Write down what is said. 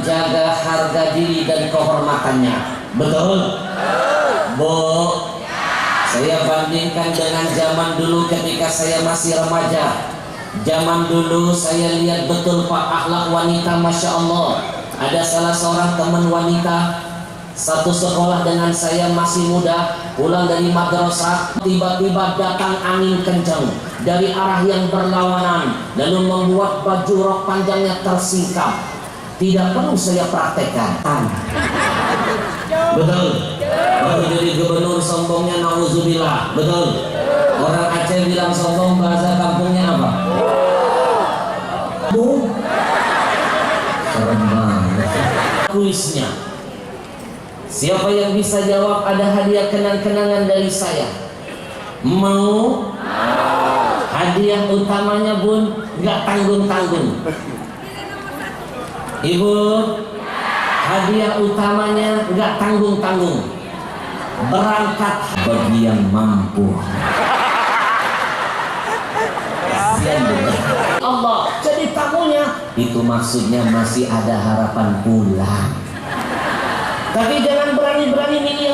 menjaga harga diri dan kehormatannya. Betul? Bu, saya bandingkan dengan zaman dulu ketika saya masih remaja. Zaman dulu saya lihat betul Pak, akhlak wanita Masya Allah. Ada salah seorang teman wanita satu sekolah dengan saya, masih muda, pulang dari madrasah, tiba-tiba datang angin kencang dari arah yang berlawanan, lalu membuat baju rok panjangnya tersingkap. Tidak perlu saya praktekkan. Betul? Waktu jadi gubernur sombongnya nauzubillah. Betul? Orang Aceh bilang sombong, bahasa kampungnya apa? Bu? Serem banget. Kuisnya, siapa yang bisa jawab ada hadiah kenang-kenangan dari saya? Mau? Hadiah utamanya Bun, nggak tanggung-tanggung. Ibu, hadiah utamanya nggak tanggung-tanggung. Berangkat bagi yang mampu. Allah jadi tamunya, itu maksudnya masih ada harapan pulang. Tapi jangan berani-berani